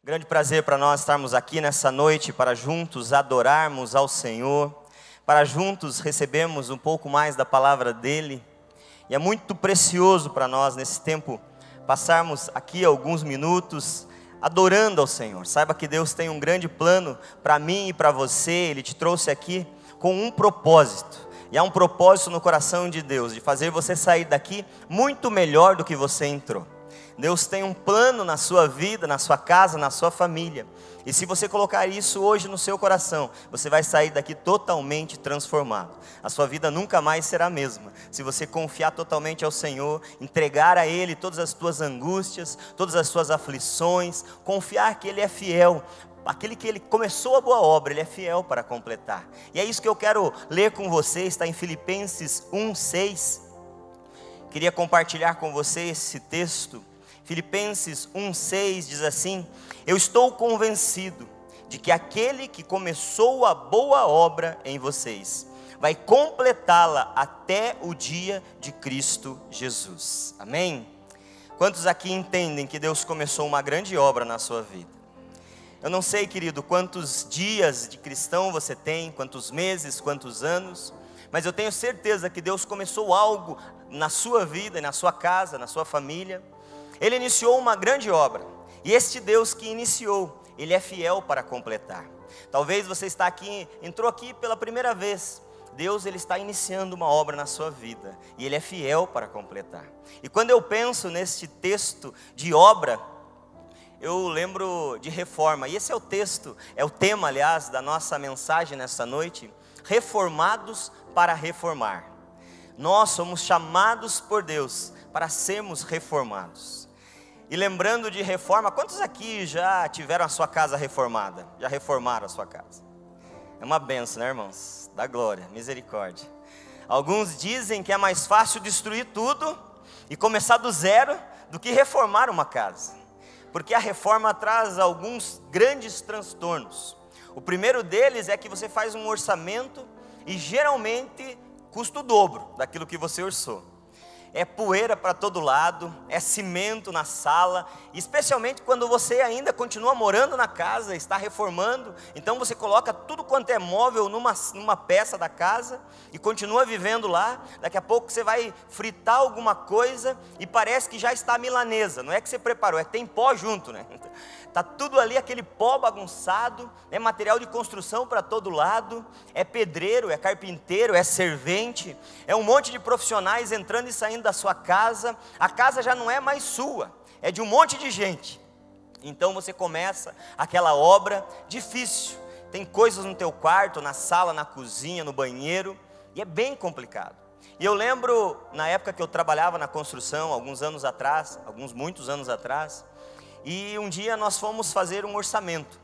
Grande prazer para nós estarmos aqui nessa noite para juntos adorarmos ao Senhor, para juntos recebermos um pouco mais da palavra dEle. E é muito precioso para nós nesse tempo passarmos aqui alguns minutos adorando ao Senhor. Saiba que Deus tem um grande plano para mim e para você. Ele te trouxe aqui com um propósito. E há um propósito no coração de Deus, de fazer você sair daqui muito melhor do que você entrou. Deus tem um plano na sua vida, na sua casa, na sua família. E se você colocar isso hoje no seu coração, você vai sair daqui totalmente transformado. A sua vida nunca mais será a mesma. Se você confiar totalmente ao Senhor, entregar a Ele todas as tuas angústias, todas as suas aflições, confiar que Ele é fiel. Aquele que Ele começou a boa obra, Ele é fiel para completar. E é isso que eu quero ler com você, está em Filipenses 1:6. Queria compartilhar com você esse texto. Filipenses 1:6 diz assim: eu estou convencido de que aquele que começou a boa obra em vocês vai completá-la até o dia de Cristo Jesus. Amém? Quantos aqui entendem que Deus começou uma grande obra na sua vida? Eu não sei, querido, quantos dias de cristão você tem, quantos meses, quantos anos, mas eu tenho certeza que Deus começou algo na sua vida, na sua casa, na sua família. Ele iniciou uma grande obra, e este Deus que iniciou, Ele é fiel para completar. Talvez você está aqui, entrou aqui pela primeira vez. Deus, Ele está iniciando uma obra na sua vida, e Ele é fiel para completar. E quando eu penso neste texto de obra, eu lembro de reforma, e esse é o texto, é o tema, aliás, da nossa mensagem nessa noite: reformados para reformar. Nós somos chamados por Deus para sermos reformados. E lembrando de reforma, quantos aqui já tiveram a sua casa reformada? Já reformaram a sua casa? É uma benção, né, irmãos? Da glória, misericórdia. Alguns dizem que é mais fácil destruir tudo e começar do zero do que reformar uma casa. Porque a reforma traz alguns grandes transtornos. O primeiro deles é que você faz um orçamento e geralmente custa o dobro daquilo que você orçou. É poeira para todo lado, é cimento na sala, especialmente quando você ainda continua morando na casa, está reformando. Então você coloca tudo quanto é móvel numa peça da casa e continua vivendo lá. Daqui a pouco você vai fritar alguma coisa e parece que já está milanesa. Não é que você preparou, tem pó junto, né? Está tudo ali, aquele pó bagunçado, é material de construção para todo lado, é pedreiro, é carpinteiro, é servente, é um monte de profissionais entrando e saindo da sua casa. A casa já não é mais sua, é de um monte de gente. Então você começa aquela obra difícil, tem coisas no teu quarto, na sala, na cozinha, no banheiro, e é bem complicado. E eu lembro, na época que eu trabalhava na construção, muitos anos atrás, e um dia nós fomos fazer um orçamento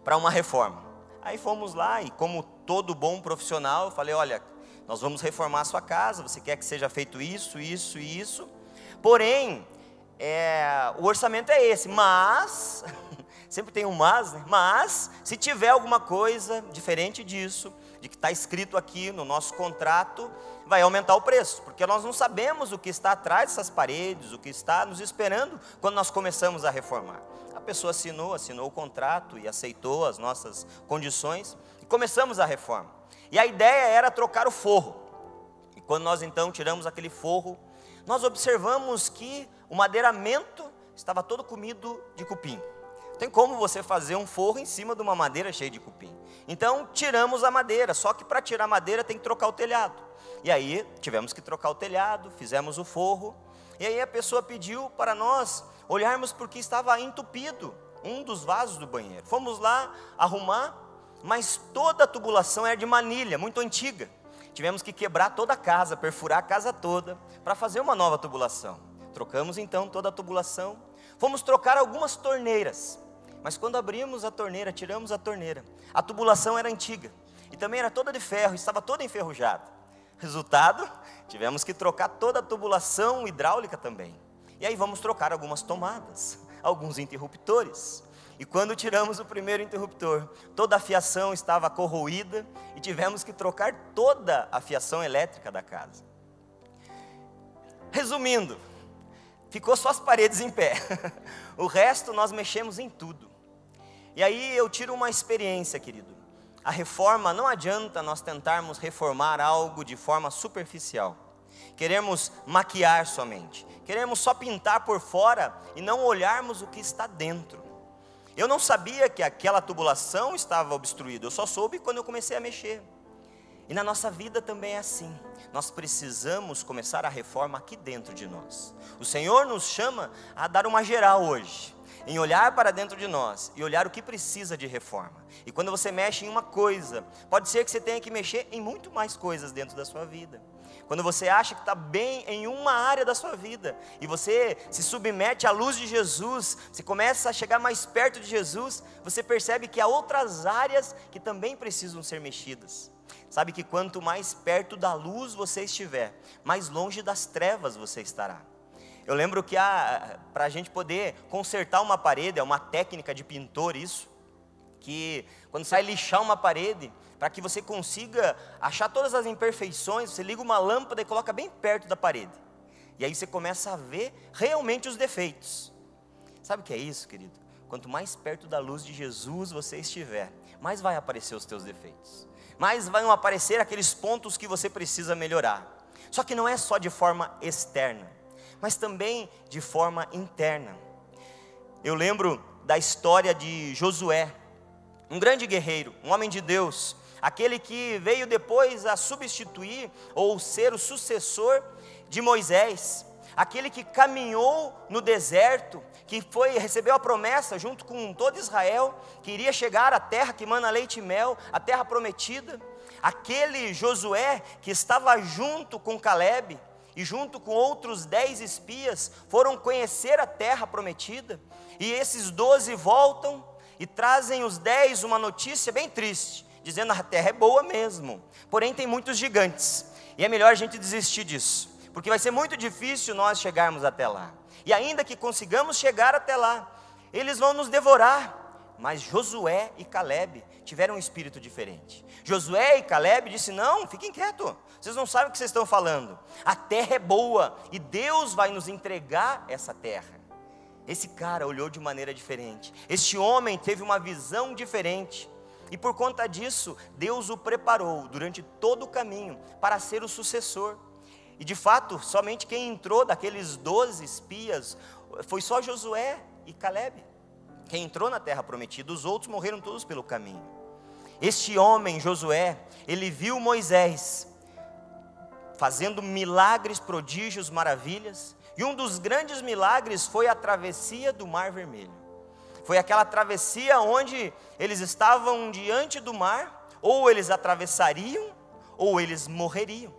para uma reforma. Aí fomos lá e, como todo bom profissional, eu falei: olha, nós vamos reformar a sua casa, você quer que seja feito isso, isso e isso. Porém, o orçamento é esse, mas, sempre tem um mas, né? Mas, se tiver alguma coisa diferente disso, de que está escrito aqui no nosso contrato, vai aumentar o preço, porque nós não sabemos o que está atrás dessas paredes, o que está nos esperando quando nós começamos a reformar. A pessoa assinou o contrato e aceitou as nossas condições, e começamos a reforma. E a ideia era trocar o forro. E quando nós então tiramos aquele forro, nós observamos que o madeiramento estava todo comido de cupim. Tem como você fazer um forro em cima de uma madeira cheia de cupim. Então tiramos a madeira, só que para tirar a madeira tem que trocar o telhado. E aí tivemos que trocar o telhado, fizemos o forro. E aí a pessoa pediu para nós olharmos porque estava entupido um dos vasos do banheiro. Fomos lá arrumar, mas toda a tubulação era de manilha, muito antiga. Tivemos que quebrar toda a casa, perfurar a casa toda para fazer uma nova tubulação. Trocamos então toda a tubulação. Fomos trocar algumas torneiras. Mas quando abrimos a torneira, tiramos a torneira, a tubulação era antiga e também era toda de ferro, estava toda enferrujada. Resultado, tivemos que trocar toda a tubulação hidráulica também. E aí vamos trocar algumas tomadas, alguns interruptores. E quando tiramos o primeiro interruptor, toda a fiação estava corroída e tivemos que trocar toda a fiação elétrica da casa. Resumindo, ficou só as paredes em pé. O resto nós mexemos em tudo. E aí eu tiro uma experiência, querido. A reforma, não adianta nós tentarmos reformar algo de forma superficial. Queremos maquiar somente. Queremos só pintar por fora e não olharmos o que está dentro. Eu não sabia que aquela tubulação estava obstruída. Eu só soube quando eu comecei a mexer. E na nossa vida também é assim. Nós precisamos começar a reforma aqui dentro de nós. O Senhor nos chama a dar uma geral hoje, em olhar para dentro de nós e olhar o que precisa de reforma. E quando você mexe em uma coisa, pode ser que você tenha que mexer em muito mais coisas dentro da sua vida. Quando você acha que está bem em uma área da sua vida, e você se submete à luz de Jesus, você começa a chegar mais perto de Jesus, você percebe que há outras áreas que também precisam ser mexidas. Sabe que quanto mais perto da luz você estiver, mais longe das trevas você estará. Eu lembro que para a gente poder consertar uma parede, é uma técnica de pintor isso, que quando você vai lixar uma parede, para que você consiga achar todas as imperfeições, você liga uma lâmpada e coloca bem perto da parede. E aí você começa a ver realmente os defeitos. Sabe o que é isso, querido? Quanto mais perto da luz de Jesus você estiver, mais vai aparecer os teus defeitos. Mais vão aparecer aqueles pontos que você precisa melhorar. Só que não é só de forma externa, mas também de forma interna. Eu lembro da história de Josué, um grande guerreiro, um homem de Deus, aquele que veio depois a substituir ou ser o sucessor de Moisés, aquele que caminhou no deserto, que recebeu a promessa junto com todo Israel, que iria chegar à terra que mana leite e mel, a terra prometida. Aquele Josué que estava junto com Calebe e junto com outros 10 espias, foram conhecer a terra prometida, e esses 12 voltam e trazem os 10 uma notícia bem triste, dizendo: a terra é boa mesmo, porém tem muitos gigantes, e é melhor a gente desistir disso, porque vai ser muito difícil nós chegarmos até lá, e ainda que consigamos chegar até lá, eles vão nos devorar. Mas Josué e Calebe tiveram um espírito diferente. Josué e Calebe disseram: não, fiquem quietos, vocês não sabem o que vocês estão falando, a terra é boa, e Deus vai nos entregar essa terra. Esse cara olhou de maneira diferente, este homem teve uma visão diferente, e por conta disso, Deus o preparou durante todo o caminho para ser o sucessor. E de fato, somente quem entrou daqueles 12 espias foi só Josué e Calebe. Quem entrou na terra prometida, os outros morreram todos pelo caminho. Este homem, Josué, ele viu Moisés fazendo milagres, prodígios, maravilhas, e um dos grandes milagres foi a travessia do Mar Vermelho. Foi aquela travessia onde eles estavam diante do mar, ou eles atravessariam, ou eles morreriam,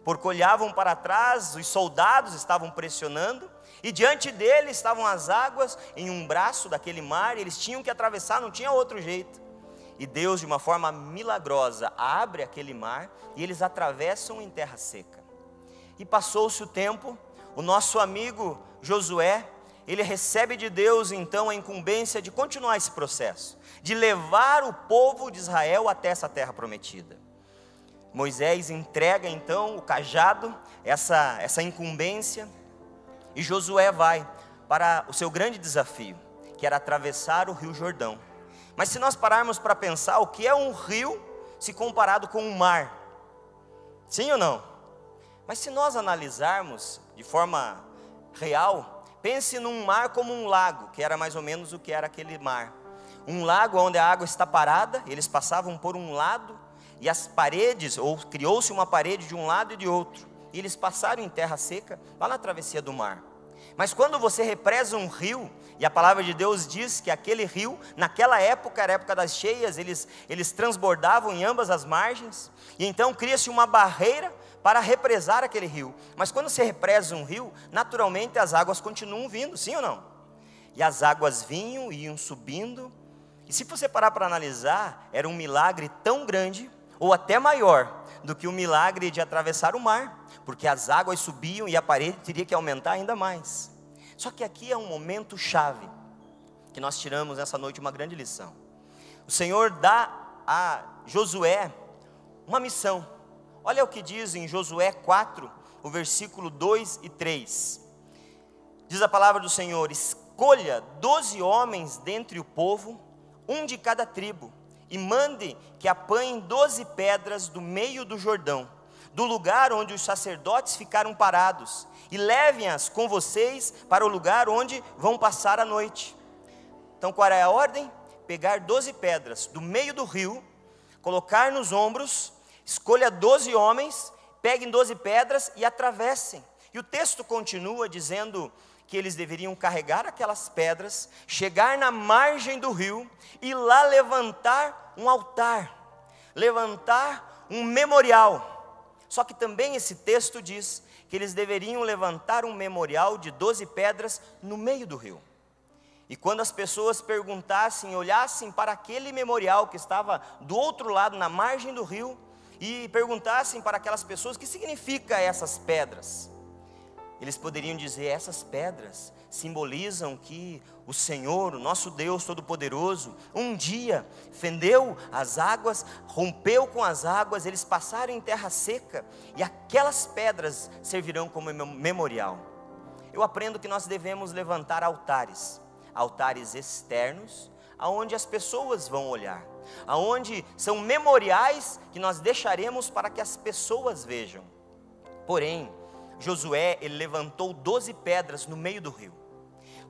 porque olhavam para trás, os soldados estavam pressionando, e diante deles estavam as águas em um braço daquele mar, e eles tinham que atravessar, não tinha outro jeito. E Deus, de uma forma milagrosa, abre aquele mar, e eles atravessam em terra seca. E passou-se o tempo, o nosso amigo Josué, ele recebe de Deus então a incumbência de continuar esse processo, de levar o povo de Israel até essa terra prometida. Moisés entrega então o cajado, essa incumbência, e Josué vai para o seu grande desafio, que era atravessar o rio Jordão. Mas se nós pararmos para pensar, o que é um rio se comparado com um mar? Sim ou não? Mas se nós analisarmos de forma real, pense num mar como um lago, que era mais ou menos o que era aquele mar. Um lago onde a água está parada, eles passavam por um lado, e as paredes, ou criou-se uma parede de um lado e de outro, e eles passaram em terra seca, lá na travessia do mar. Mas quando você represa um rio, e a palavra de Deus diz que aquele rio, naquela época, era a época das cheias, eles transbordavam em ambas as margens, e então cria-se uma barreira para represar aquele rio. Mas quando você represa um rio, naturalmente as águas continuam vindo, sim ou não? E as águas vinham e iam subindo, e se você parar para analisar, era um milagre tão grande, ou até maior, do que o milagre de atravessar o mar, porque as águas subiam e a parede teria que aumentar ainda mais. Só que aqui é um momento chave, que nós tiramos nessa noite uma grande lição. O Senhor dá a Josué uma missão. Olha o que diz em Josué 4, o versículo 2 e 3. Diz a palavra do Senhor: escolha 12 homens dentre o povo, um de cada tribo, e mande que apanhem 12 pedras do meio do Jordão, do lugar onde os sacerdotes ficaram parados, e levem-as com vocês para o lugar onde vão passar a noite. Então qual é a ordem? Pegar 12 pedras do meio do rio, colocar nos ombros, escolha 12 homens, peguem 12 pedras e atravessem. E o texto continua dizendo que eles deveriam carregar aquelas pedras, chegar na margem do rio e lá levantar um altar, levantar um memorial. Só que também esse texto diz que eles deveriam levantar um memorial de 12 pedras no meio do rio. E quando as pessoas perguntassem, olhassem para aquele memorial que estava do outro lado, na margem do rio, e perguntassem para aquelas pessoas: o que significa essas pedras? Eles poderiam dizer: essas pedras simbolizam que o Senhor, o nosso Deus Todo-Poderoso, um dia fendeu as águas, rompeu com as águas, eles passaram em terra seca, e aquelas pedras servirão como memorial. Eu aprendo que nós devemos levantar altares externos, aonde as pessoas vão olhar, aonde são memoriais que nós deixaremos para que as pessoas vejam. Porém, Josué, ele levantou 12 pedras no meio do rio.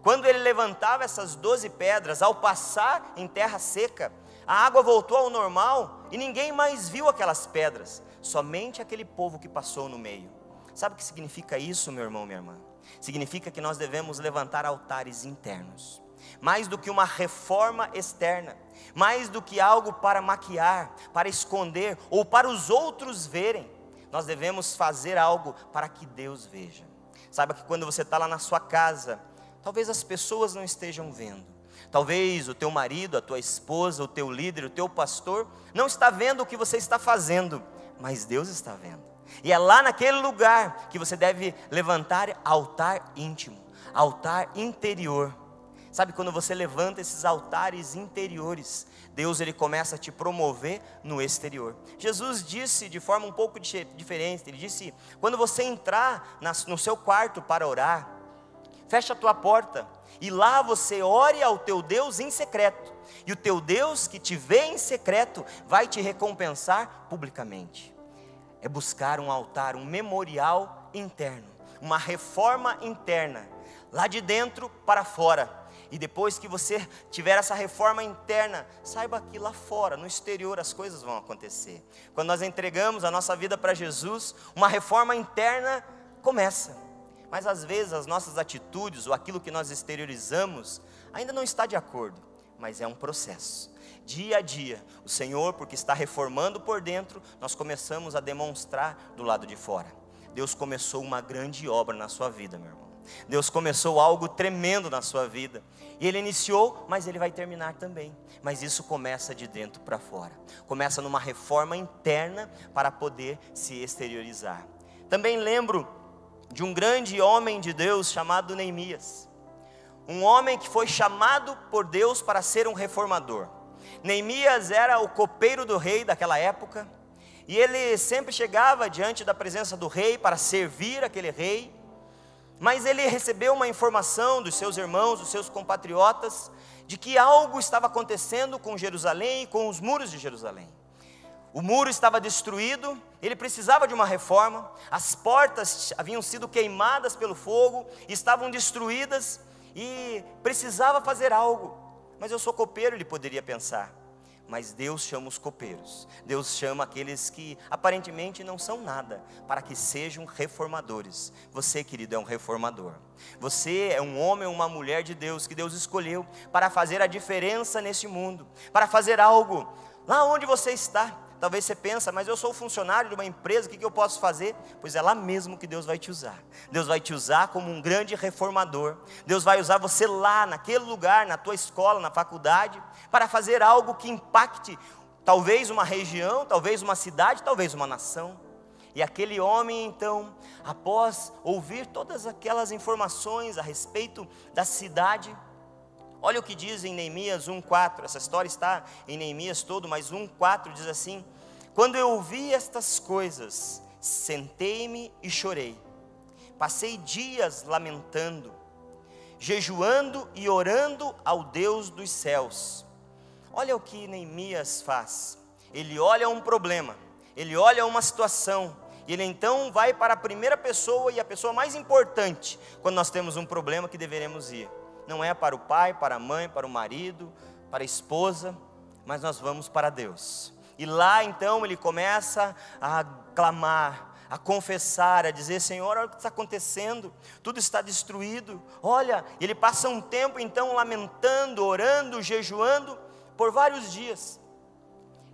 Quando ele levantava essas 12 pedras, ao passar em terra seca, a água voltou ao normal e ninguém mais viu aquelas pedras, somente aquele povo que passou no meio. Sabe o que significa isso, meu irmão, minha irmã? Significa que nós devemos levantar altares internos, mais do que uma reforma externa, mais do que algo para maquiar, para esconder ou para os outros verem. Nós devemos fazer algo para que Deus veja. Saiba que quando você está lá na sua casa, talvez as pessoas não estejam vendo, talvez o teu marido, a tua esposa, o teu líder, o teu pastor não está vendo o que você está fazendo, mas Deus está vendo. E é lá naquele lugar que você deve levantar altar íntimo, altar interior. Sabe, quando você levanta esses altares interiores, Deus, ele começa a te promover no exterior. Jesus disse de forma um pouco diferente, ele disse: quando você entrar no seu quarto para orar, fecha a tua porta, e lá você ore ao teu Deus em secreto, e o teu Deus que te vê em secreto, vai te recompensar publicamente. É buscar um altar, um memorial interno, uma reforma interna, lá de dentro para fora. E depois que você tiver essa reforma interna, saiba que lá fora, no exterior, as coisas vão acontecer. Quando nós entregamos a nossa vida para Jesus, uma reforma interna começa. Mas às vezes as nossas atitudes ou aquilo que nós exteriorizamos ainda não está de acordo, mas é um processo. Dia a dia, o Senhor, porque está reformando por dentro, nós começamos a demonstrar do lado de fora. Deus começou uma grande obra na sua vida, meu irmão. Deus começou algo tremendo na sua vida, e Ele iniciou, mas Ele vai terminar também. Mas isso começa de dentro para fora, começa numa reforma interna para poder se exteriorizar. Também lembro de um grande homem de Deus chamado Neemias, um homem que foi chamado por Deus para ser um reformador. Neemias era o copeiro do rei daquela época, e ele sempre chegava diante da presença do rei para servir aquele rei. Mas ele recebeu uma informação dos seus irmãos, dos seus compatriotas, de que algo estava acontecendo com Jerusalém e com os muros de Jerusalém. O muro estava destruído, ele precisava de uma reforma, as portas haviam sido queimadas pelo fogo, estavam destruídas e precisava fazer algo. Mas eu sou copeiro, ele poderia pensar. Mas Deus chama os copeiros, Deus chama aqueles que aparentemente não são nada, para que sejam reformadores. Você, querido, é um reformador. Você é um homem ou uma mulher de Deus, que Deus escolheu para fazer a diferença nesse mundo, para fazer algo lá onde você está. Talvez você pense: mas eu sou funcionário de uma empresa, o que eu posso fazer? Pois é lá mesmo que Deus vai te usar. Deus vai te usar como um grande reformador. Deus vai usar você lá, naquele lugar, na tua escola, na faculdade, para fazer algo que impacte talvez uma região, talvez uma cidade, talvez uma nação. E aquele homem então, após ouvir todas aquelas informações a respeito da cidade, olha o que diz em Neemias 1:4, essa história está em Neemias todo, mas 1:4 diz assim: quando eu ouvi estas coisas, sentei-me e chorei, passei dias lamentando, jejuando e orando ao Deus dos céus. Olha o que Neemias faz. Ele olha um problema, ele olha uma situação, e ele então vai para a primeira pessoa e a pessoa mais importante, quando nós temos um problema que deveremos ir. Não é para o pai, para a mãe, para o marido, para a esposa, mas nós vamos para Deus. E lá então ele começa a clamar, a confessar, a dizer: Senhor, olha o que está acontecendo, tudo está destruído. Olha, ele passa um tempo então lamentando, orando, jejuando por vários dias.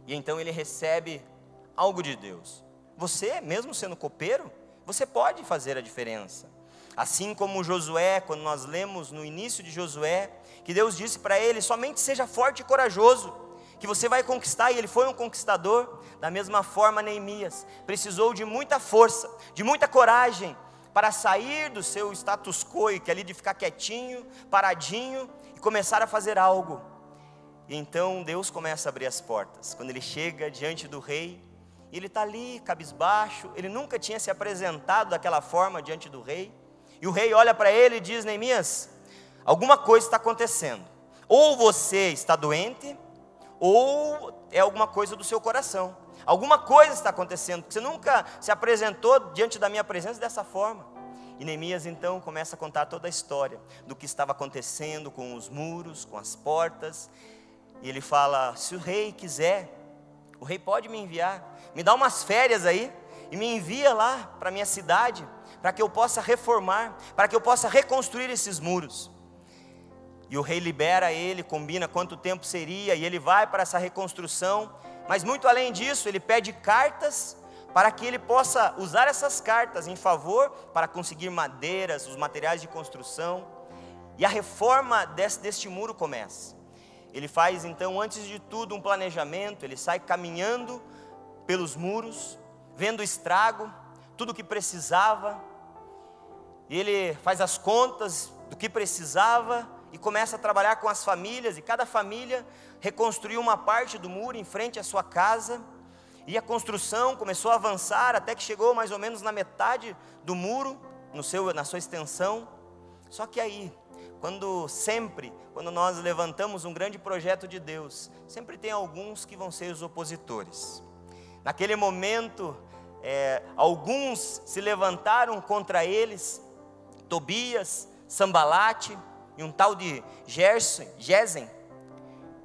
E então ele recebe algo de Deus. Você, mesmo sendo copeiro, você pode fazer a diferença. Assim como Josué, quando nós lemos no início de Josué, que Deus disse para ele: somente seja forte e corajoso, que você vai conquistar, e ele foi um conquistador. Da mesma forma, Neemias precisou de muita força, de muita coragem, para sair do seu status quo, que é ali de ficar quietinho, paradinho, e começar a fazer algo. E então Deus começa a abrir as portas. Quando ele chega diante do rei, ele está ali cabisbaixo, ele nunca tinha se apresentado daquela forma diante do rei, e o rei olha para ele e diz: Neemias, alguma coisa está acontecendo, ou você está doente, ou é alguma coisa do seu coração, alguma coisa está acontecendo, porque você nunca se apresentou diante da minha presença dessa forma. E Neemias então começa a contar toda a história do que estava acontecendo com os muros, com as portas, e ele fala: se o rei quiser, o rei pode me enviar, me dá umas férias aí, e me envia lá para a minha cidade, para que eu possa reformar, para que eu possa reconstruir esses muros. E o rei libera ele, combina quanto tempo seria, e ele vai para essa reconstrução, mas muito além disso, ele pede cartas, para que ele possa usar essas cartas em favor, para conseguir madeiras, os materiais de construção, e a reforma deste muro começa. Ele faz então, antes de tudo, um planejamento, ele sai caminhando pelos muros, vendo o estrago, tudo o que precisava, e ele faz as contas do que precisava, e começa a trabalhar com as famílias, e cada família reconstruiu uma parte do muro em frente à sua casa, e a construção começou a avançar, até que chegou mais ou menos na metade do muro, na sua extensão. Só que aí, quando nós levantamos um grande projeto de Deus, sempre tem alguns que vão ser os opositores. Naquele momento, alguns se levantaram contra eles, Tobias, Sambalate e um tal de Gesem,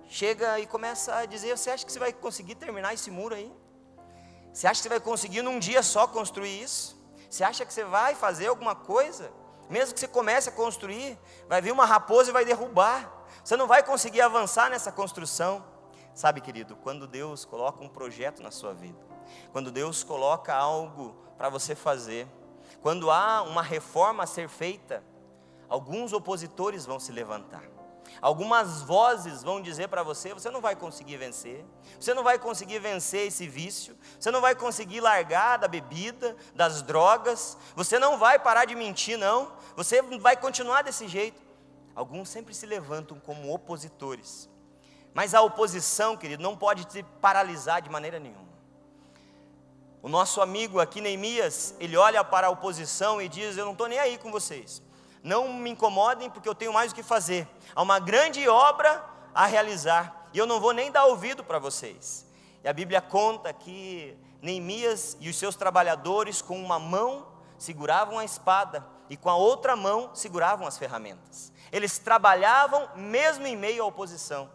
chega e começa a dizer: você acha que você vai conseguir terminar esse muro aí? Você acha que você vai conseguir num dia só construir isso? Você acha que você vai fazer alguma coisa? Mesmo que você comece a construir, vai vir uma raposa e vai derrubar. Você não vai conseguir avançar nessa construção. Sabe, querido, quando Deus coloca um projeto na sua vida, quando Deus coloca algo para você fazer, quando há uma reforma a ser feita, alguns opositores vão se levantar. Algumas vozes vão dizer para você: você não vai conseguir vencer, você não vai conseguir vencer esse vício, você não vai conseguir largar da bebida, das drogas, você não vai parar de mentir não, você vai continuar desse jeito. Alguns sempre se levantam como opositores, mas a oposição, querido, não pode te paralisar de maneira nenhuma. O nosso amigo aqui, Neemias, ele olha para a oposição e diz: eu não estou nem aí com vocês, não me incomodem, porque eu tenho mais o que fazer, há uma grande obra a realizar, e eu não vou nem dar ouvido para vocês. E a Bíblia conta que Neemias e os seus trabalhadores, com uma mão seguravam a espada, e com a outra mão seguravam as ferramentas. Eles trabalhavam mesmo em meio à oposição.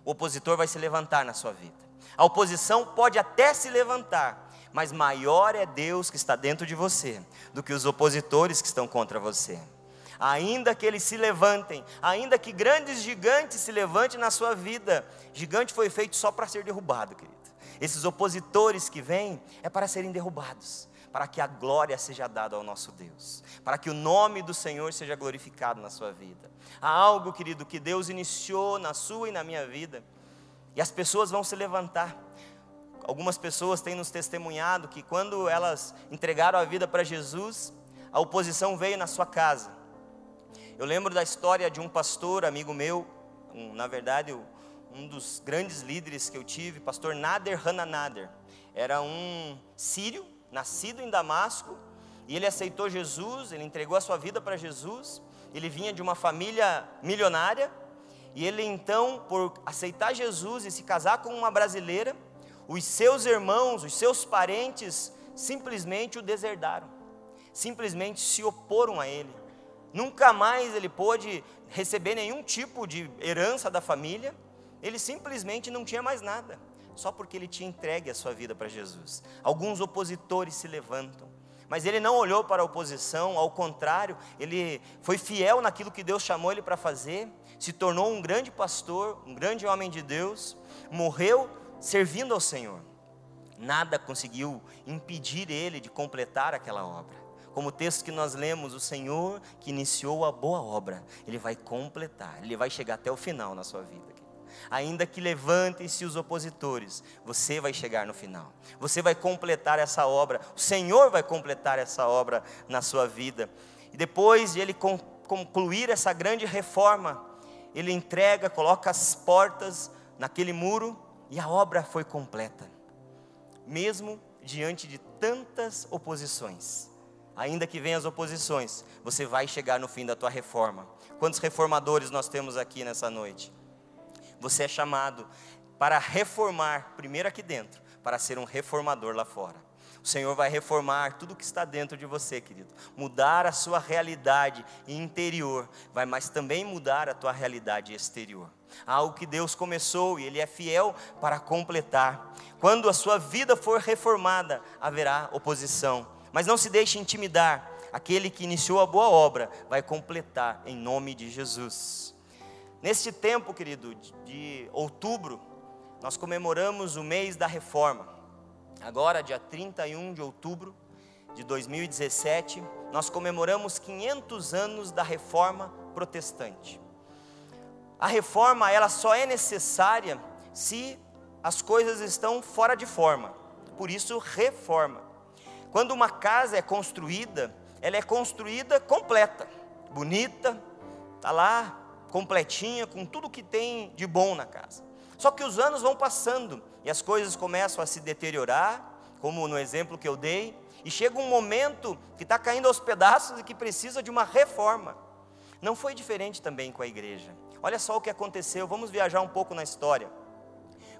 O opositor vai se levantar na sua vida, a oposição pode até se levantar, mas maior é Deus que está dentro de você, do que os opositores que estão contra você. Ainda que eles se levantem, ainda que grandes gigantes se levantem na sua vida, gigante foi feito só para ser derrubado, querido. Esses opositores que vêm, é para serem derrubados, para que a glória seja dada ao nosso Deus, para que o nome do Senhor seja glorificado na sua vida. Há algo, querido, que Deus iniciou na sua e na minha vida, e as pessoas vão se levantar. Algumas pessoas têm nos testemunhado que quando elas entregaram a vida para Jesus, a oposição veio na sua casa. Eu lembro da história de um pastor, amigo meu, na verdade, um dos grandes líderes que eu tive, pastor Nader Hananader. Era um sírio, nascido em Damasco, e ele aceitou Jesus, ele entregou a sua vida para Jesus. Ele vinha de uma família milionária, e ele então, por aceitar Jesus e se casar com uma brasileira, os seus irmãos, os seus parentes, simplesmente o deserdaram, simplesmente se oporam a ele. Nunca mais ele pôde receber nenhum tipo de herança da família, ele simplesmente não tinha mais nada, só porque ele tinha entregue a sua vida para Jesus. Alguns opositores se levantam, mas ele não olhou para a oposição, ao contrário, ele foi fiel naquilo que Deus chamou ele para fazer, se tornou um grande pastor, um grande homem de Deus, morreu servindo ao Senhor. Nada conseguiu impedir ele de completar aquela obra. Como o texto que nós lemos, o Senhor que iniciou a boa obra, Ele vai completar, Ele vai chegar até o final na sua vida. Ainda que levantem-se os opositores, você vai chegar no final, você vai completar essa obra, o Senhor vai completar essa obra na sua vida. E depois de ele concluir essa grande reforma, ele entrega, coloca as portas naquele muro, e a obra foi completa, mesmo diante de tantas oposições. Ainda que venham as oposições, você vai chegar no fim da tua reforma. Quantos reformadores nós temos aqui nessa noite? Você é chamado para reformar, primeiro aqui dentro, para ser um reformador lá fora. O Senhor vai reformar tudo que está dentro de você, querido. Mudar a sua realidade interior, mas também mudar a tua realidade exterior. Algo que Deus começou e Ele é fiel para completar. Quando a sua vida for reformada, haverá oposição. Mas não se deixe intimidar, aquele que iniciou a boa obra vai completar em nome de Jesus. Neste tempo, querido, de outubro, nós comemoramos o mês da reforma. Agora, dia 31 de outubro de 2017, nós comemoramos 500 anos da reforma protestante. A reforma, ela só é necessária se as coisas estão fora de forma, por isso reforma. Quando uma casa é construída, ela é construída completa, bonita, está lá, completinha, com tudo que tem de bom na casa. Só que os anos vão passando, e as coisas começam a se deteriorar, como no exemplo que eu dei, e chega um momento que está caindo aos pedaços e que precisa de uma reforma. Não foi diferente também com a igreja. Olha só o que aconteceu, vamos viajar um pouco na história.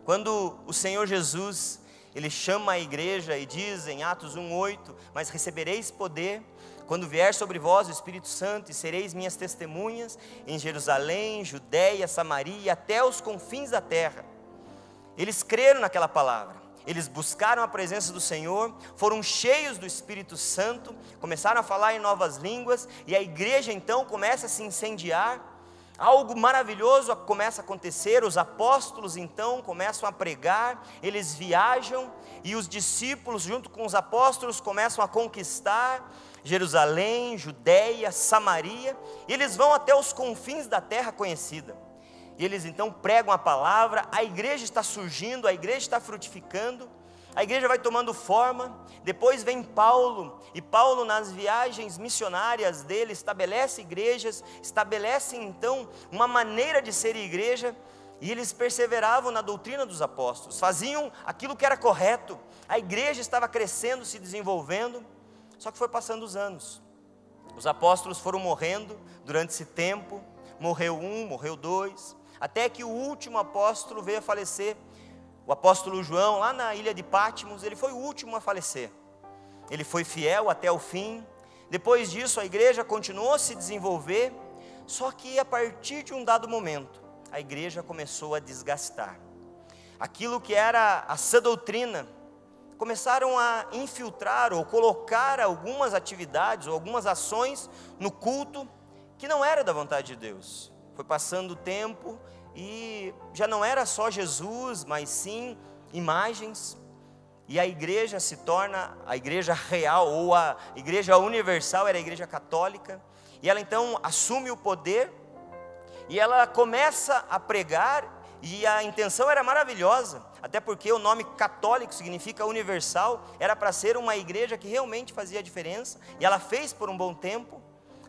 Quando o Senhor Jesus, Ele chama a igreja e diz em Atos 1:8, mas recebereis poder quando vier sobre vós o Espírito Santo, e sereis minhas testemunhas em Jerusalém, Judeia, Samaria, até os confins da terra. Eles creram naquela palavra, eles buscaram a presença do Senhor, foram cheios do Espírito Santo, começaram a falar em novas línguas, e a igreja então começa a se incendiar. Algo maravilhoso começa a acontecer, os apóstolos então começam a pregar, eles viajam, e os discípulos junto com os apóstolos começam a conquistar Jerusalém, Judeia, Samaria, e eles vão até os confins da terra conhecida, e eles então pregam a palavra, a igreja está surgindo, a igreja está frutificando, a igreja vai tomando forma. Depois vem Paulo, e Paulo nas viagens missionárias dele estabelece igrejas, estabelece então uma maneira de ser igreja, e eles perseveravam na doutrina dos apóstolos, faziam aquilo que era correto, a igreja estava crescendo, se desenvolvendo. Só que foi passando os anos, os apóstolos foram morrendo durante esse tempo, morreu um, morreu dois, até que o último apóstolo veio a falecer, o apóstolo João, lá na ilha de Patmos, ele foi o último a falecer. Ele foi fiel até o fim. Depois disso a igreja continuou a se desenvolver, só que a partir de um dado momento, a igreja começou a desgastar. Aquilo que era a sã doutrina, começaram a infiltrar ou colocar algumas atividades ou algumas ações no culto que não era da vontade de Deus. Foi passando o tempo e já não era só Jesus, mas sim imagens, e a igreja se torna a igreja real, ou a igreja universal era a igreja católica, e ela então assume o poder, e ela começa a pregar, e a intenção era maravilhosa, até porque o nome católico significa universal, era para ser uma igreja que realmente fazia a diferença, e ela fez por um bom tempo,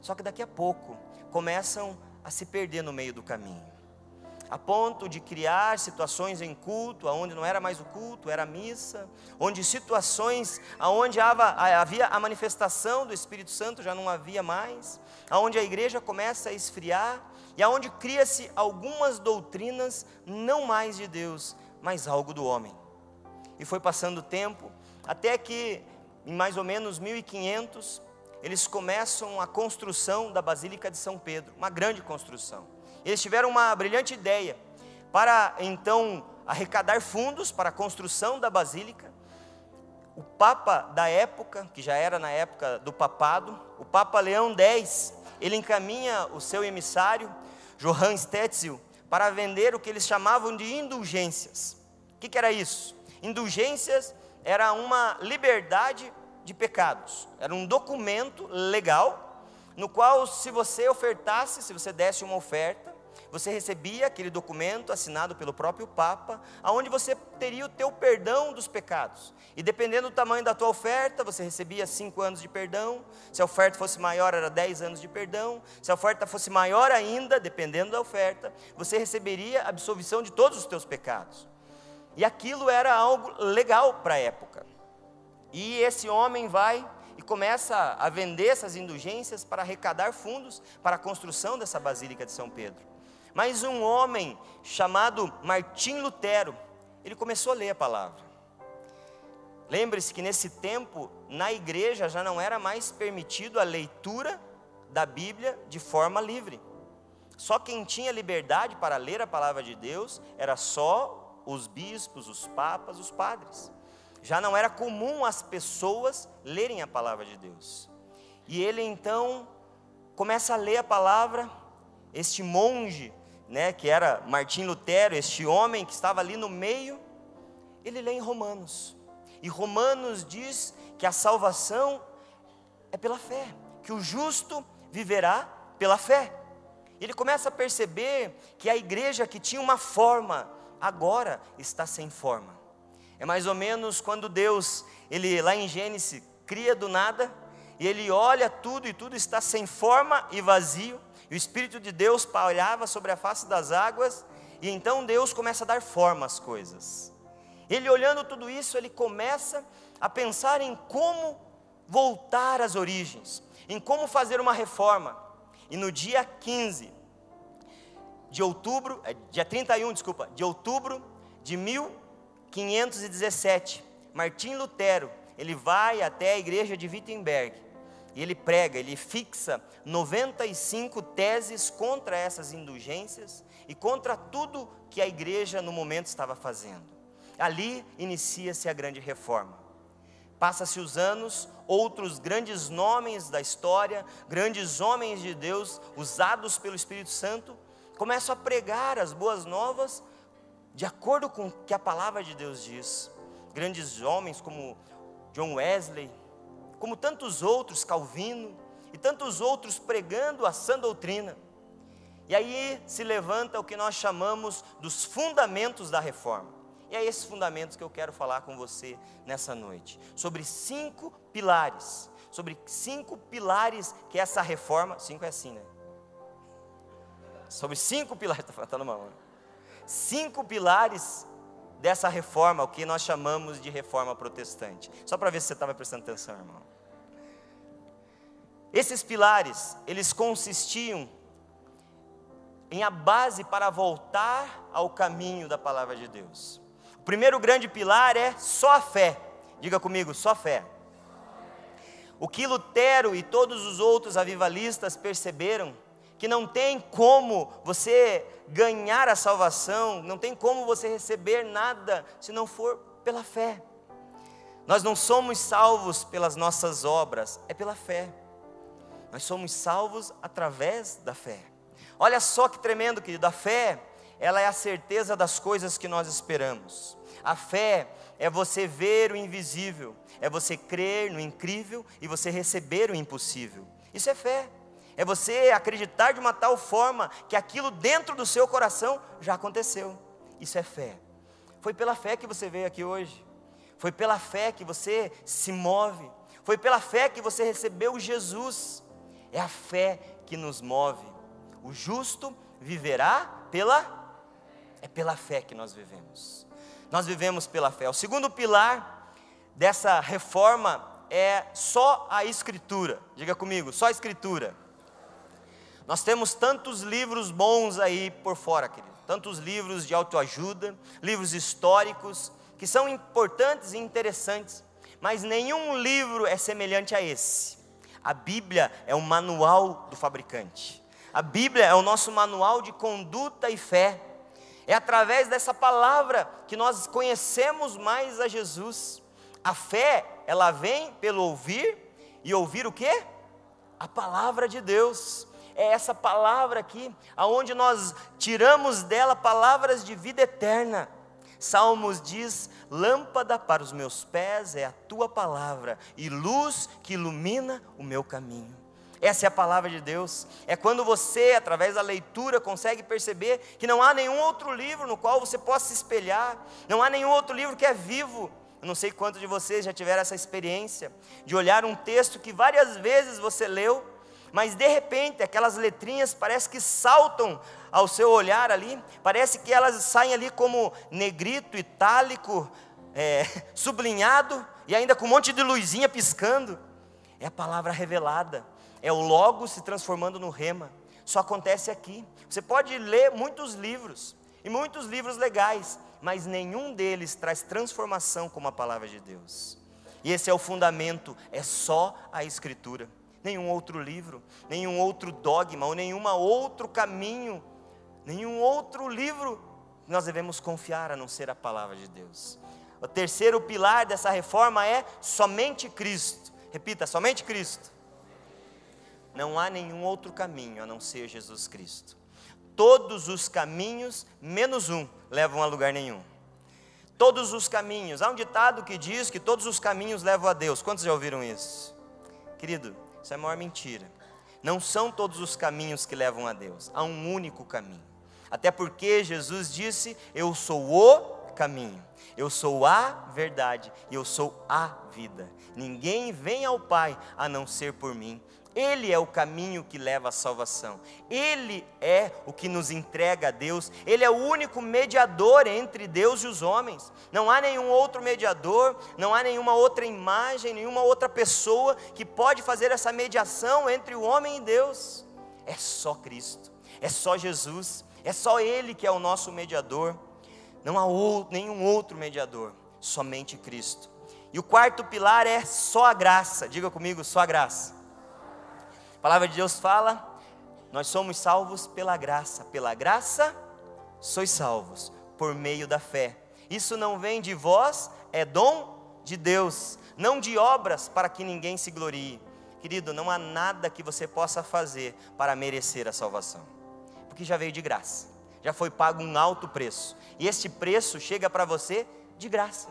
só que daqui a pouco começam a se perder no meio do caminho. a ponto de criar situações em culto, onde não era mais o culto, era a missa, onde situações onde havia a manifestação do Espírito Santo já não havia mais, onde a igreja começa a esfriar, e aonde cria-se algumas doutrinas não mais de Deus, mas algo do homem. E foi passando o tempo, até que em mais ou menos 1500, eles começam a construção da Basílica de São Pedro, uma grande construção. Eles tiveram uma brilhante ideia para então arrecadar fundos para a construção da Basílica. O Papa da época, que já era na época do papado, o Papa Leão X, ele encaminha o seu emissário, Johann Stetzel, para vender o que eles chamavam de indulgências. O que era isso? Indulgências era uma liberdade de pecados, era um documento legal, no qual se você ofertasse, se você desse uma oferta, você recebia aquele documento assinado pelo próprio Papa, onde você teria o teu perdão dos pecados, e dependendo do tamanho da tua oferta, você recebia 5 anos de perdão, se a oferta fosse maior era 10 anos de perdão, se a oferta fosse maior ainda, dependendo da oferta, você receberia a absolvição de todos os teus pecados, e aquilo era algo legal para a época. E esse homem vai e começa a vender essas indulgências para arrecadar fundos para a construção dessa Basílica de São Pedro. Mas um homem chamado Martim Lutero, ele começou a ler a palavra. Lembre-se que nesse tempo, na igreja já não era mais permitido a leitura da Bíblia de forma livre. Só quem tinha liberdade para ler a palavra de Deus era só os bispos, os papas, os padres. Já não era comum as pessoas lerem a palavra de Deus. E ele então começa a ler a palavra. Este monge, que era Martim Lutero, este homem que estava ali no meio, ele lê em Romanos. E Romanos diz que a salvação é pela fé, que o justo viverá pela fé. Ele começa a perceber que a igreja que tinha uma forma, agora está sem forma. É mais ou menos quando Deus, ele lá em Gênesis, cria do nada, e ele olha tudo, e tudo está sem forma e vazio, e o Espírito de Deus pairava sobre a face das águas, e então Deus começa a dar forma às coisas. Ele olhando tudo isso, ele começa a pensar em como voltar às origens, em como fazer uma reforma, e no dia 31 de outubro de 1517, Martim Lutero, ele vai até a igreja de Wittenberg, e ele prega, ele fixa 95 teses contra essas indulgências, e contra tudo que a igreja no momento estava fazendo. Ali inicia-se a grande reforma. Passa-se os anos, outros grandes nomes da história, grandes homens de Deus, usados pelo Espírito Santo, começam a pregar as boas novas, de acordo com o que a palavra de Deus diz. Grandes homens como John Wesley, como tantos outros, Calvino, e tantos outros pregando a sã doutrina. E aí se levanta o que nós chamamos dos fundamentos da reforma. E é esses fundamentos que eu quero falar com você nessa noite. Sobre 5 pilares. Sobre 5 pilares que essa reforma... 5 é assim, né? Sobre 5 pilares... Está faltando uma mão. 5 pilares dessa reforma, o que nós chamamos de reforma protestante. Só para ver se você estava prestando atenção, irmão. Esses pilares, eles consistiam em a base para voltar ao caminho da palavra de Deus. O primeiro grande pilar é só a fé. Diga comigo, só fé. O que Lutero e todos os outros avivalistas perceberam, que não tem como você ganhar a salvação, não tem como você receber nada, se não for pela fé. Nós não somos salvos pelas nossas obras, é pela fé. Nós somos salvos através da fé. Olha só que tremendo, querido, a fé, ela é a certeza das coisas que nós esperamos. A fé é você ver o invisível, é você crer no incrível e você receber o impossível. Isso é fé. É você acreditar de uma tal forma que aquilo dentro do seu coração já aconteceu. Isso é fé. Foi pela fé que você veio aqui hoje. Foi pela fé que você se move. Foi pela fé que você recebeu Jesus. É a fé que nos move. O justo viverá pela É pela fé que nós vivemos. Nós vivemos pela fé. O segundo pilar dessa reforma é só a Escritura. Diga comigo, só a Escritura. Nós temos tantos livros bons aí por fora, querido. Tantos livros de autoajuda, livros históricos, que são importantes e interessantes. Mas nenhum livro é semelhante a esse. A Bíblia é o manual do fabricante. A Bíblia é o nosso manual de conduta e fé. É através dessa palavra que nós conhecemos mais a Jesus. A fé, ela vem pelo ouvir, e ouvir o quê? A palavra de Deus. É essa palavra aqui, aonde nós tiramos dela palavras de vida eterna. Salmos diz: lâmpada para os meus pés é a tua palavra, e luz que ilumina o meu caminho. Essa é a palavra de Deus. É quando você, através da leitura, consegue perceber que não há nenhum outro livro no qual você possa se espelhar. Não há nenhum outro livro que é vivo. Eu não sei quantos de vocês já tiveram essa experiência de olhar um texto que várias vezes você leu, mas de repente aquelas letrinhas parece que saltam ao seu olhar ali, parece que elas saem ali como negrito, itálico, sublinhado, e ainda com um monte de luzinha piscando. É a palavra revelada, é o Logos se transformando no Rema. Só acontece aqui. Você pode ler muitos livros, e muitos livros legais, mas nenhum deles traz transformação como a palavra de Deus. E esse é o fundamento, é só a Escritura. Nenhum outro livro, nenhum outro dogma, ou nenhum outro caminho, nenhum outro livro nós devemos confiar a não ser a palavra de Deus. O terceiro pilar dessa reforma é somente Cristo. Repita, somente Cristo. Não há nenhum outro caminho a não ser Jesus Cristo. Todos os caminhos, menos um, levam a lugar nenhum. Todos os caminhos, há um ditado que diz que todos os caminhos levam a Deus. Quantos já ouviram isso? Querido, isso é a maior mentira. Não são todos os caminhos que levam a Deus, há um único caminho. Até porque Jesus disse: eu sou o caminho, eu sou a verdade e eu sou a vida. Ninguém vem ao Pai a não ser por mim. Ele é o caminho que leva à salvação. Ele é o que nos entrega a Deus. Ele é o único mediador entre Deus e os homens. Não há nenhum outro mediador, não há nenhuma outra imagem, nenhuma outra pessoa que pode fazer essa mediação entre o homem e Deus. É só Cristo, é só Jesus, é só Ele que é o nosso mediador. Não há nenhum outro mediador, somente Cristo. E o quarto pilar é só a graça. Diga comigo, só a graça. A palavra de Deus fala: nós somos salvos pela graça sois salvos, por meio da fé. Isso não vem de vós, é dom de Deus, não de obras para que ninguém se glorie. Querido, não há nada que você possa fazer para merecer a salvação, porque já veio de graça, já foi pago um alto preço, e este preço chega para você de graça.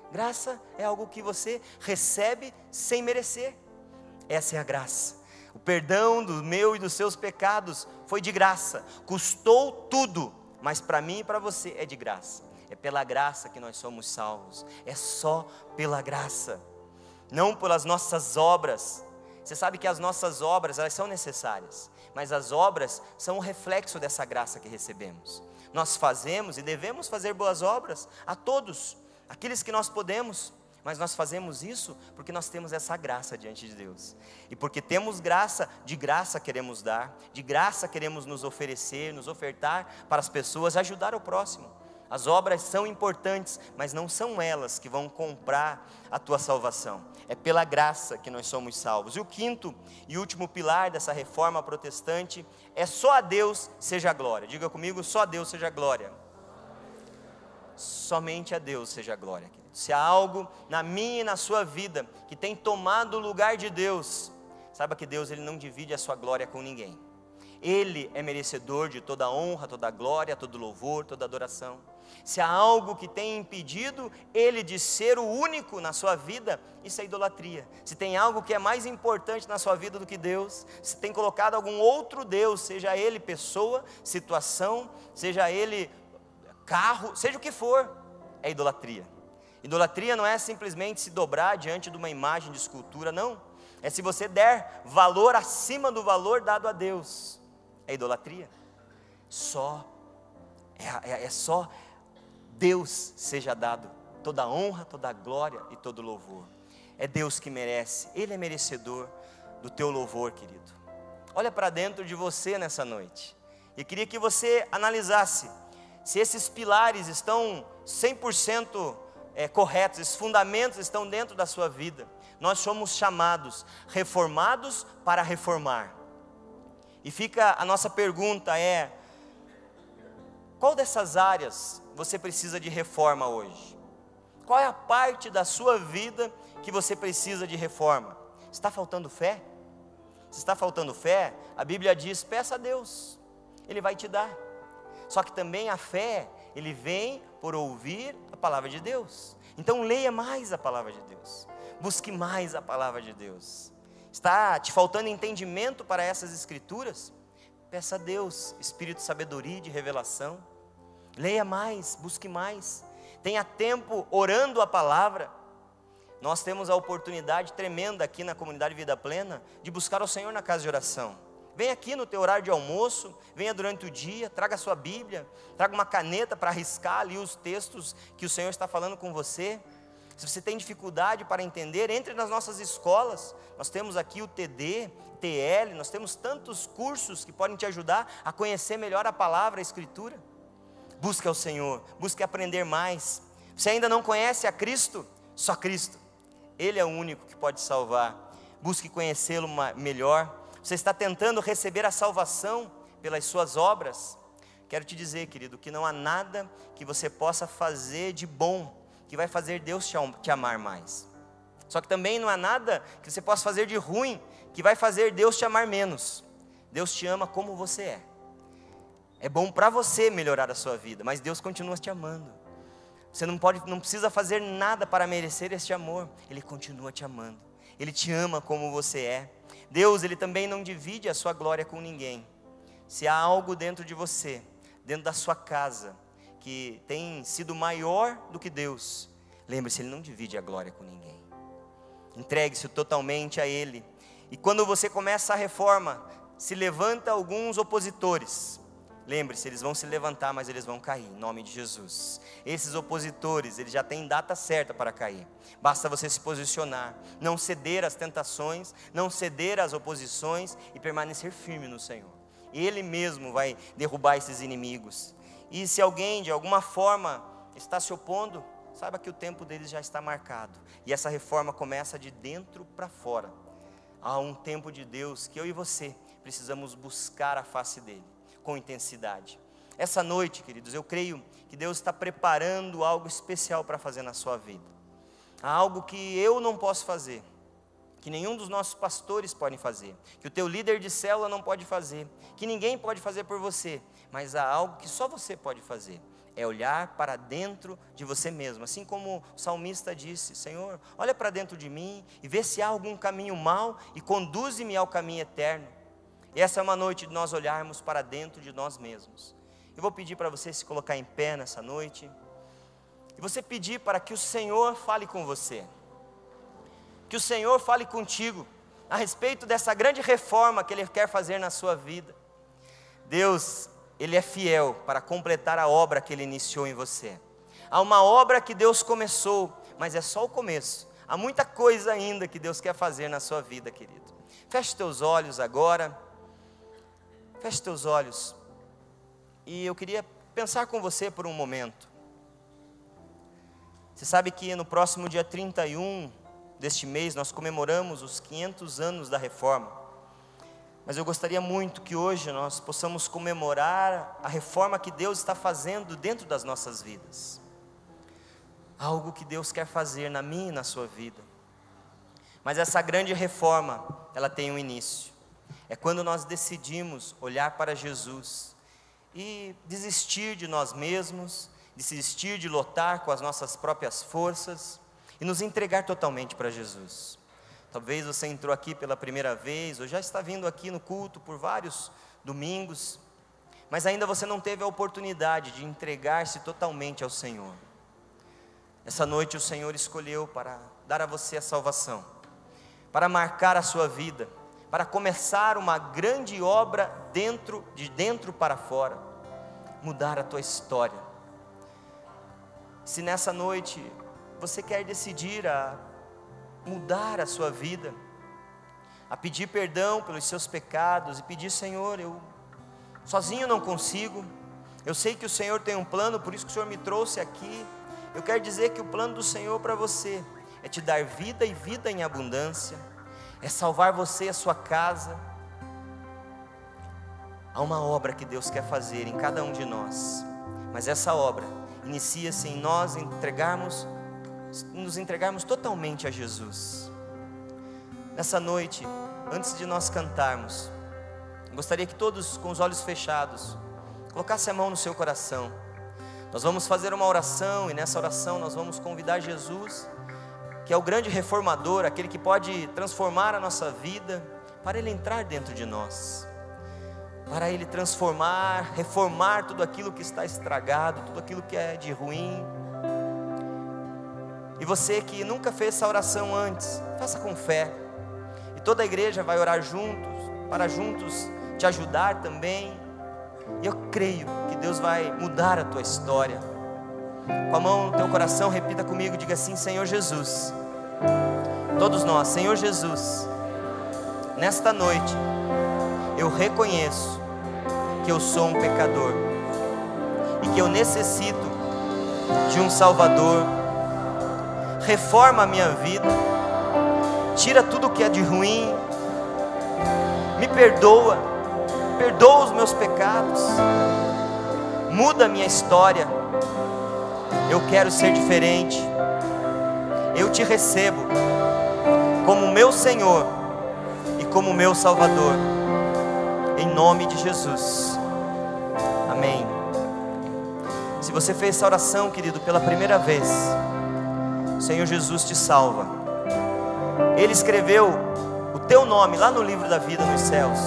Graça é algo que você recebe sem merecer. Essa é a graça. O perdão do meu e dos seus pecados foi de graça, custou tudo, mas para mim e para você é de graça. É pela graça que nós somos salvos, é só pela graça, não pelas nossas obras. Você sabe que as nossas obras, elas são necessárias, mas as obras são um reflexo dessa graça que recebemos. Nós fazemos e devemos fazer boas obras a todos, aqueles que nós podemos, mas nós fazemos isso porque nós temos essa graça diante de Deus. E porque temos graça, de graça queremos dar, de graça queremos nos oferecer, nos ofertar para as pessoas, ajudar o próximo. As obras são importantes, mas não são elas que vão comprar a tua salvação. É pela graça que nós somos salvos. E o quinto e último pilar dessa reforma protestante é só a Deus seja a glória. Diga comigo, só a Deus seja a glória. Somente a Deus seja a glória, querido. Se há algo na minha e na sua vida que tem tomado o lugar de Deus, saiba que Deus, Ele não divide a sua glória com ninguém. Ele é merecedor de toda honra, toda glória, todo louvor, toda adoração. Se há algo que tem impedido Ele de ser o único na sua vida, isso é idolatria. Se tem algo que é mais importante na sua vida do que Deus, se tem colocado algum outro Deus, seja Ele pessoa, situação, seja Ele carro, seja o que for, é idolatria. Idolatria não é simplesmente se dobrar diante de uma imagem de escultura, não. É se você der valor acima do valor dado a Deus. É idolatria. Só É só Deus seja dado toda a honra, toda a glória e todo o louvor. É Deus que merece, Ele é merecedor do teu louvor, querido. Olha para dentro de você nessa noite. E queria que você analisasse se esses pilares estão 100% corretos, esses fundamentos estão dentro da sua vida. Nós somos chamados, reformados para reformar. E fica a nossa pergunta qual dessas áreas você precisa de reforma hoje? Qual é a parte da sua vida que você precisa de reforma? Está faltando fé? Se está faltando fé, a Bíblia diz, peça a Deus, Ele vai te dar. Só que também a fé, Ele vem por ouvir a palavra de Deus. Então leia mais a palavra de Deus, busque mais a palavra de Deus. Está te faltando entendimento para essas escrituras? Peça a Deus, espírito de sabedoria e de revelação. Leia mais, busque mais. Tenha tempo orando a palavra. Nós temos a oportunidade tremenda aqui na comunidade Vida Plena de buscar o Senhor na casa de oração. Venha aqui no teu horário de almoço, venha durante o dia, traga a sua Bíblia, traga uma caneta para riscar ali os textos que o Senhor está falando com você. Se você tem dificuldade para entender, entre nas nossas escolas. Nós temos aqui o TD, TL, nós temos tantos cursos que podem te ajudar a conhecer melhor a palavra, a Escritura. Busque ao Senhor, busque aprender mais. Você ainda não conhece a Cristo? Só Cristo. Ele é o único que pode salvar. Busque conhecê-lo melhor. Você está tentando receber a salvação pelas suas obras? Quero te dizer, querido, que não há nada que você possa fazer de bom que vai fazer Deus te amar mais. Só que também não há nada que você possa fazer de ruim que vai fazer Deus te amar menos. Deus te ama como você é. É bom para você melhorar a sua vida, mas Deus continua te amando. Você não precisa fazer nada para merecer este amor. Ele continua te amando. Ele te ama como você é. Deus, Ele também não divide a sua glória com ninguém. Se há algo dentro de você, dentro da sua casa, que tem sido maior do que Deus, lembre-se, Ele não divide a glória com ninguém. Entregue-se totalmente a Ele. E quando você começa a reforma, se levanta alguns opositores. Lembre-se, eles vão se levantar, mas eles vão cair, em nome de Jesus. Esses opositores, eles já têm data certa para cair. Basta você se posicionar, não ceder às tentações, não ceder às oposições e permanecer firme no Senhor. Ele mesmo vai derrubar esses inimigos. E se alguém de alguma forma está se opondo, saiba que o tempo deles já está marcado. E essa reforma começa de dentro para fora. Há um tempo de Deus que eu e você precisamos buscar a face dEle com intensidade. Essa noite, queridos, eu creio que Deus está preparando algo especial para fazer na sua vida. Há algo que eu não posso fazer, que nenhum dos nossos pastores podem fazer, que o teu líder de célula não pode fazer, que ninguém pode fazer por você, mas há algo que só você pode fazer, é olhar para dentro de você mesmo, assim como o salmista disse, Senhor, olha para dentro de mim e vê se há algum caminho mau e conduze-me ao caminho eterno. E essa é uma noite de nós olharmos para dentro de nós mesmos. Eu vou pedir para você se colocar em pé nessa noite, e você pedir para que o Senhor fale com você, que o Senhor fale contigo, a respeito dessa grande reforma que Ele quer fazer na sua vida. Deus, Ele é fiel para completar a obra que Ele iniciou em você. Há uma obra que Deus começou, mas é só o começo. Há muita coisa ainda que Deus quer fazer na sua vida, querido. Feche teus olhos agora. Feche teus olhos. E eu queria pensar com você por um momento. Você sabe que no próximo dia 31 deste mês nós comemoramos os 500 anos da reforma. Mas eu gostaria muito que hoje nós possamos comemorar a reforma que Deus está fazendo dentro das nossas vidas. Algo que Deus quer fazer na minha e na sua vida. Mas essa grande reforma, ela tem um início. É quando nós decidimos olhar para Jesus e desistir de nós mesmos, desistir de lutar com as nossas próprias forças e nos entregar totalmente para Jesus. Talvez você entrou aqui pela primeira vez, ou já está vindo aqui no culto por vários domingos, mas ainda você não teve a oportunidade de entregar-se totalmente ao Senhor. Essa noite o Senhor escolheu para dar a você a salvação, para marcar a sua vida, para começar uma grande obra de dentro para fora. mudar a tua história. Se nessa noite você quer decidir a mudar a sua vida, a pedir perdão pelos seus pecados e pedir: Senhor, eu sozinho não consigo, eu sei que o Senhor tem um plano, por isso que o Senhor me trouxe aqui. Eu quero dizer que o plano do Senhor para você é te dar vida e vida em abundância, é salvar você e a sua casa. Há uma obra que Deus quer fazer em cada um de nós, mas essa obra inicia-se em nós nos entregarmos totalmente a Jesus. Nessa noite, antes de nós cantarmos, gostaria que todos com os olhos fechados colocassem a mão no seu coração. Nós vamos fazer uma oração, e nessa oração nós vamos convidar Jesus, que é o grande reformador, aquele que pode transformar a nossa vida, para Ele entrar dentro de nós, para Ele transformar, reformar tudo aquilo que está estragado, tudo aquilo que é de ruim. E você que nunca fez essa oração antes, faça com fé, e toda a igreja vai orar juntos, para juntos te ajudar também. E eu creio que Deus vai mudar a tua história. Com a mão no teu coração, repita comigo, diga assim: Senhor Jesus. Todos nós: Senhor Jesus, nesta noite eu reconheço que eu sou um pecador e que eu necessito de um Salvador. Reforma a minha vida, tira tudo o que é de ruim, me perdoa os meus pecados, muda a minha história. Eu quero ser diferente. Eu te recebo como meu Senhor e como meu Salvador, em nome de Jesus, amém. Se você fez essa oração, querido, pela primeira vez, o Senhor Jesus te salva. Ele escreveu o teu nome lá no livro da vida nos céus.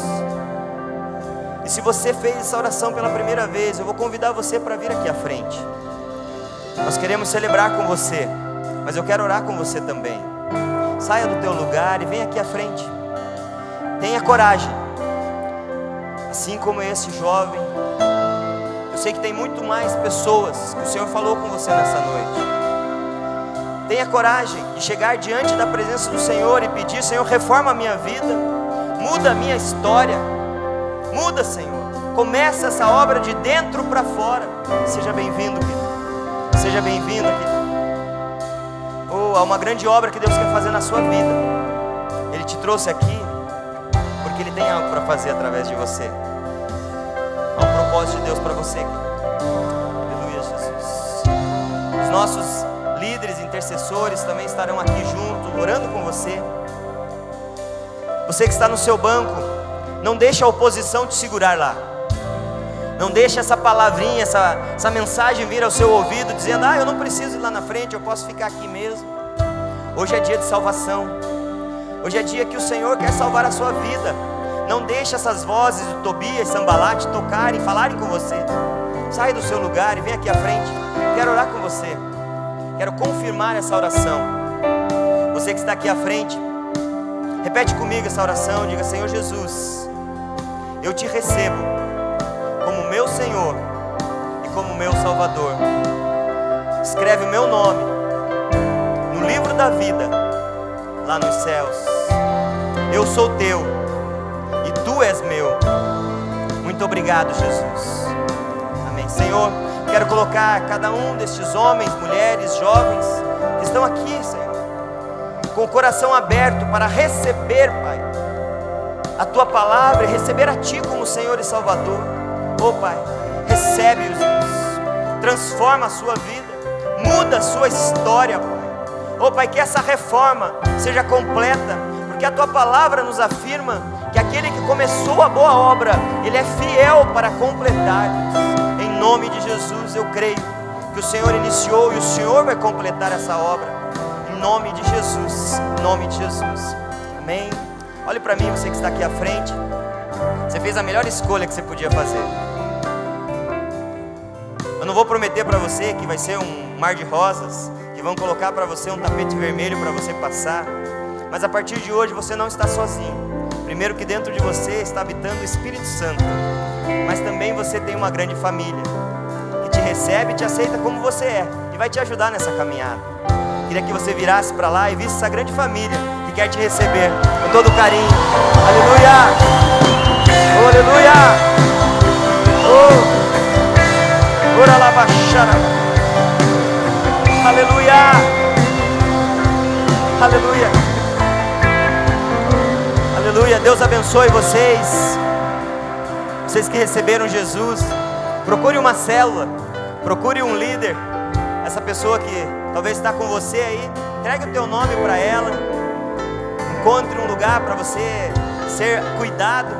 E se você fez essa oração pela primeira vez, eu vou convidar você para vir aqui à frente. Nós queremos celebrar com você, mas eu quero orar com você também. Saia do teu lugar e venha aqui à frente. Tenha coragem, assim como esse jovem. Eu sei que tem muito mais pessoas que o Senhor falou com você nessa noite. Tenha coragem de chegar diante da presença do Senhor e pedir: Senhor, reforma a minha vida, muda a minha história, muda, Senhor, começa essa obra de dentro para fora. Seja bem-vindo, querido. Seja bem-vindo, querido. Há uma grande obra que Deus quer fazer na sua vida. Ele te trouxe aqui porque Ele tem algo para fazer através de você. Há um propósito de Deus para você, querido. Aleluia, Jesus. Os nossos líderes, intercessores também estarão aqui junto, orando com você. Você que está no seu banco, não deixe a oposição te segurar lá. Não deixe essa palavrinha, essa mensagem vir ao seu ouvido dizendo: eu não preciso ir lá na frente, eu posso ficar aqui mesmo. Hoje é dia de salvação. Hoje é dia que o Senhor quer salvar a sua vida. Não deixe essas vozes de Tobias, Sambalate tocarem, falarem com você. Saia do seu lugar e vem aqui à frente. Quero orar com você. Quero confirmar essa oração. Você que está aqui à frente, repete comigo essa oração. Diga: Senhor Jesus, eu te recebo como meu Senhor e como meu Salvador. Escreve o meu nome no livro da vida lá nos céus. Eu sou teu e tu és meu. Muito obrigado, Jesus. Amém. Senhor, quero colocar cada um destes homens, mulheres, jovens que estão aqui, Senhor, com o coração aberto para receber, Pai, a tua palavra e receber a ti como Senhor e Salvador. Pai, recebe-os, transforma a sua vida, muda a sua história, Pai. Pai, que essa reforma seja completa, porque a tua palavra nos afirma que aquele que começou a boa obra, ele é fiel para completar. Em nome de Jesus, eu creio que o Senhor iniciou e o Senhor vai completar essa obra. Em nome de Jesus, em nome de Jesus. Amém. Olhe para mim, você que está aqui à frente. Você fez a melhor escolha que você podia fazer. Eu não vou prometer para você que vai ser um mar de rosas, que vão colocar para você um tapete vermelho para você passar. Mas a partir de hoje você não está sozinho. Primeiro que dentro de você está habitando o Espírito Santo, mas também você tem uma grande família. recebe e te aceita como você é, e vai te ajudar nessa caminhada. Queria que você virasse para lá e visse essa grande família que quer te receber com todo carinho. Aleluia! Oh, aleluia! Oh! Ora lá, baixara! Aleluia! Aleluia! Aleluia! Deus abençoe vocês. Vocês que receberam Jesus, procure uma célula, procure um líder, essa pessoa que talvez está com você aí, entregue o teu nome para ela, encontre um lugar para você ser cuidado.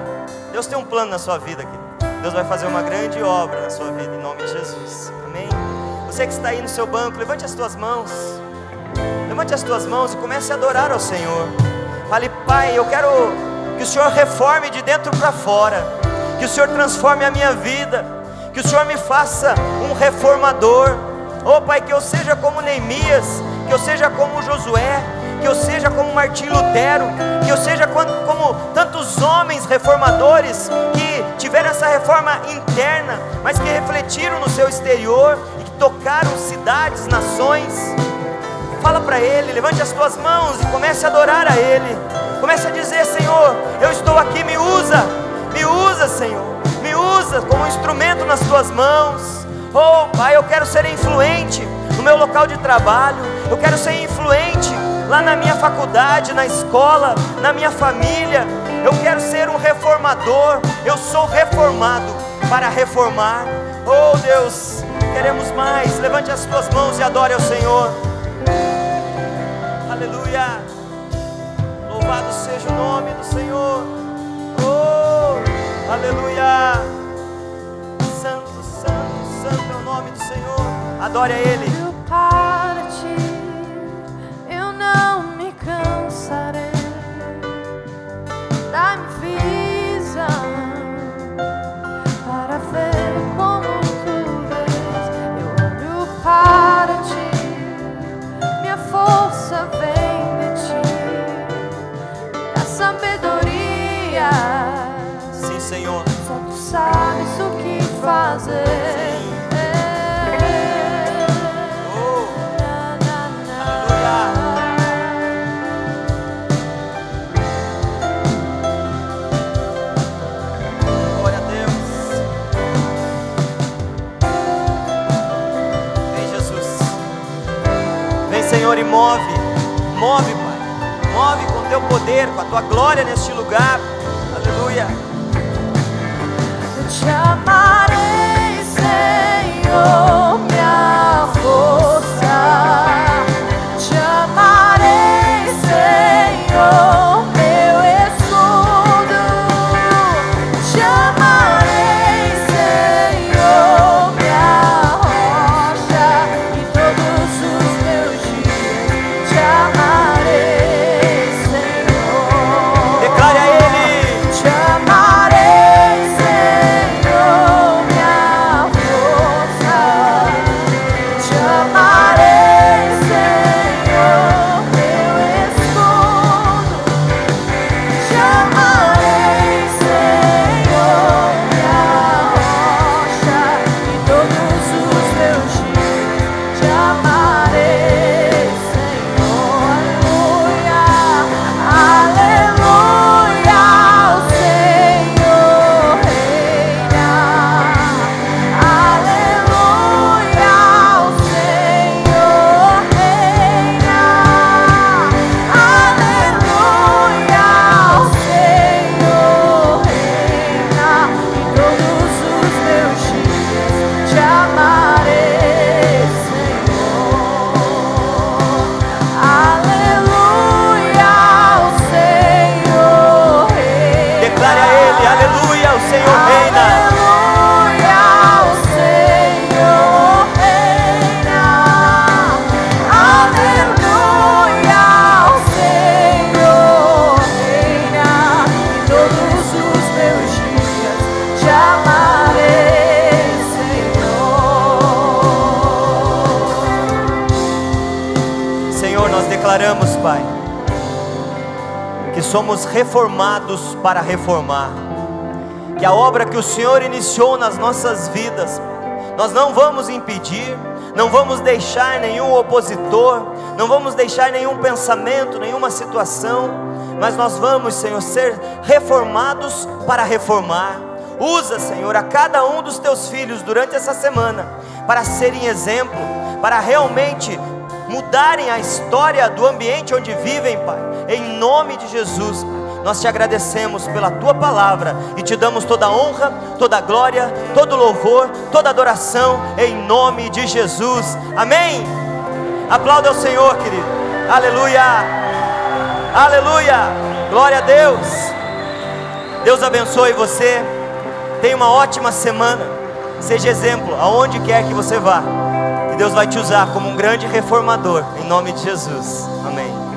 Deus tem um plano na sua vida aqui. Deus vai fazer uma grande obra na sua vida, em nome de Jesus, amém? Você que está aí no seu banco, levante as tuas mãos, levante as tuas mãos e comece a adorar ao Senhor. Fale: Pai, eu quero que o Senhor reforme de dentro para fora, que o Senhor transforme a minha vida, que o Senhor me faça um reformador. Oh Pai, que eu seja como Neemias, que eu seja como Josué, que eu seja como Martim Lutero, que eu seja como tantos homens reformadores que tiveram essa reforma interna, mas que refletiram no seu exterior e que tocaram cidades, nações. Fala para Ele, levante as tuas mãos e comece a adorar a Ele. Comece a dizer: Senhor, eu estou aqui, me usa, Senhor, me usa como instrumento nas tuas mãos. Oh Pai, eu quero ser influente no meu local de trabalho, eu quero ser influente lá na minha faculdade, na escola, na minha família. Eu quero ser um reformador, eu sou reformado para reformar. Oh Deus, queremos mais. Levante as tuas mãos e adore ao Senhor. Aleluia, louvado seja o nome do Senhor. Oh, aleluia. Santo, santo, santo é o nome do Senhor. Adore a Ele. Para ti eu não me cansarei. Dá-me visão para ver como tu és. Eu olho para ti, minha força vem de ti, da sabedoria. Sim, Senhor. Só tu sabes o que fazer. Senhor, e move, Pai, move com teu poder, com a tua glória neste lugar. Aleluia. Eu te amarei, Senhor, minha força. Te amarei, Senhor, meu escudo. Te amarei, Senhor, minha rocha, e todos os meus dias te amarei, Senhor. Declare a Ele. Te amarei, Senhor, minha força. Te amarei, Senhor, meu escudo. Te amarei, Senhor, minha rocha, e todos os meus dias te amarei, Senhor. Aleluia, aleluia, o Senhor reina. Aleluia, o Senhor reina. Aleluia, o Senhor reina. E todos os meus dias te amarei, Senhor. Aleluia, o Senhor reina. Declare a Ele. Aleluia, o Senhor reina. Aleluia, o Senhor reina. Aleluia, o Senhor reina. E todos os meus dias te amarei, Senhor. Senhor, nós declaramos, Pai, que somos reformados para reformar, que a obra que o Senhor iniciou nas nossas vidas, Nós não vamos impedir, não vamos deixar nenhum opositor, não vamos deixar nenhum pensamento, nenhuma situação, mas nós vamos, Senhor, ser reformados para reformar. Usa, Senhor, a cada um dos teus filhos durante essa semana para serem exemplo, para realmente mudarem a história do ambiente onde vivem, Pai, em nome de Jesus, Pai. Nós te agradecemos pela tua palavra e te damos toda a honra, toda a glória, todo o louvor, toda a adoração, em nome de Jesus, amém? Aplauda ao Senhor, querido, aleluia, aleluia, glória a Deus. Deus abençoe você, tenha uma ótima semana, seja exemplo aonde quer que você vá, e Deus vai te usar como um grande reformador, em nome de Jesus, amém.